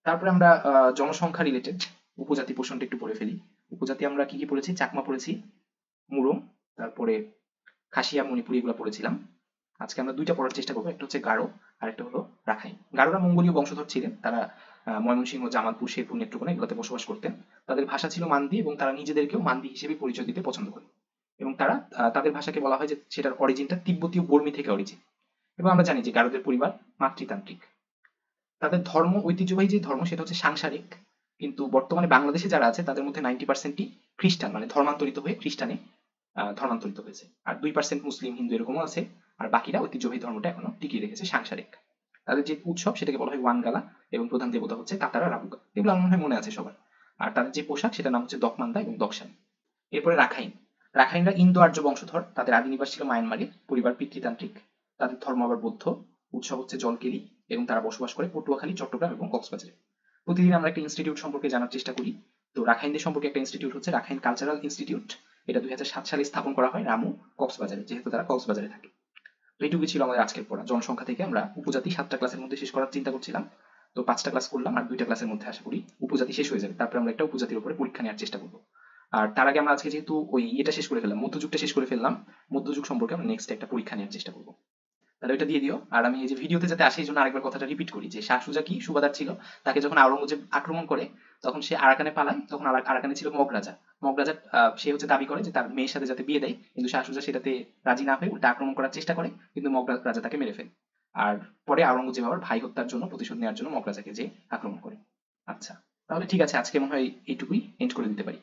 তারপরে আমরা জনসংখ্যা রিলেটেড উপজাতি পোষণটা একটু পড়ে ফেলি। উপজাতি আমরা কি কি পড়েছি? চাকমা পড়েছি, মুরং, তারপরে খাসিয়া, মণিপুরি, এগুলো পড়েছিলাম। আজকে আমরা দুইটা পড়ার চেষ্টা করবো, একটা হচ্ছে গারো আর একটা হলো রাখাইন। গারোরা মঙ্গোলীয় বংশধর ছিলেন, তারা ময়মনসিংহ, জামালপুর, শেরপুর, নেত্রকোনা এগুলোতে বসবাস করতেন। তাদের ভাষা ছিল মান্দি এবং তারা নিজেদেরকেও মান্দি হিসেবে পরিচয় দিতে পছন্দ করে। এবং তারা তাদের ভাষাকে বলা হয় যে সেটার অরিজিনটা তিব্বতীয় বর্মী থেকে অরিজিন। এবং আমরা জানি যে গারোদের পরিবার মাতৃতান্ত্রিক। তাদের ধর্ম, ঐতিহ্যবাহী যে ধর্ম সেটা হচ্ছে সাংসারিক। কিন্তু বর্তমানে বাংলাদেশে যারা আছে তাদের মধ্যে 90%ই খ্রিস্টান, মানে ধর্মান্তরিত হয়ে খ্রিস্টানে ধর্মান্তরিত হয়েছে। আর 2% মুসলিম, হিন্দু এরকমও আছে। আর বাকিরা ঐতিহ্যবাহী ধর্মটা এখনো টিকিয়ে রেখেছে, সাংসারিক। তাদের যে উৎসব সেটাকে বলা হয় ওয়ানগালা এবং প্রধান দেবতা হচ্ছে কাতারা রাবুকা, এগুলো আমার মনে হয় মনে আছে সবার। আর তাদের যে পোশাক সেটার নাম হচ্ছে দকমান্দা এবং দকসান। এরপরে রাখাইন। রাখাইনরা ইন্দো আর্য বংশধর, তাদের আদি নিবাস ছিল মায়ানমারে, পরিবার পিতৃতান্ত্রিক। তাদের ধর্ম আবার বৌদ্ধ। উৎসব হচ্ছে জলকেলি এবং তারা বসবাস করে পটুয়াখালী, চট্টগ্রাম এবং কক্সবাজারে। প্রতিদিন আমরা একটা ইনস্টিটিউট সম্পর্কে জানার চেষ্টা করি। তো রাখাইনদের সম্পর্কে একটা ইনস্টিটিউট হচ্ছে রাখাইন কালচারাল ইনস্টিটিউট। এটা 2007 সালে স্থাপন করা হয় রামু, কক্সবাজারে, যেহেতু তারা কক্সবাজারে থাকে। তো এইটুকুই ছিল আমাদের আজকের পড়া। জনসংখ্যা থেকে আমরা উপজাতি 7টা ক্লাসের মধ্যে শেষ করার চিন্তা করছিলাম। তো 5টা ক্লাস করলাম, আর 2টা ক্লাসের মধ্যে আশা করি উপজাতি শেষ হয়ে যাবে। তারপরে আমরা একটা উপজাতির উপরে পরীক্ষা নেওয়ার চেষ্টা করবো। আর তার আগে আমরা আজকে যেহেতু ওই এটা শেষ করে ফেললাম, মধ্যযুগটা শেষ করে ফেললাম, মধ্যযুগ সম্পর্কে আমরা নেক্সট একটা পরীক্ষা নেওয়ার চেষ্টা করবো। তাহলে ওইটা দিয়ে দিও। আর আমি এই যে ভিডিওতে যাতে আসে এই জন্য আরেকবার কথাটা রিপিট করি যে শাহ সুজা কি সুবাদার ছিল, তাকে যখন আওরঙ্গজেব আক্রমণ করে তখন সে আরাকানে পালায়, তখন আরাকানে ছিল মগ রাজা। মগ রাজা সে হচ্ছে দাবি করে যে তার মেয়ের সাথে যাতে বিয়ে দেয়, কিন্তু শাহ সুজা সেটাতে রাজি না হয়ে উল্টা আক্রমণ করার চেষ্টা করে, কিন্তু মগ রাজা তাকে মেরে ফেলে। আর পরে আওরঙ্গজেব আবার ভাই হত্যার জন্য প্রতিশোধ নেওয়ার জন্য মগ রাজাকে যে আক্রমণ করে। আচ্ছা, তাহলে ঠিক আছে, আজকে মনে হয় এইটুকুই এন্ড করে দিতে পারি।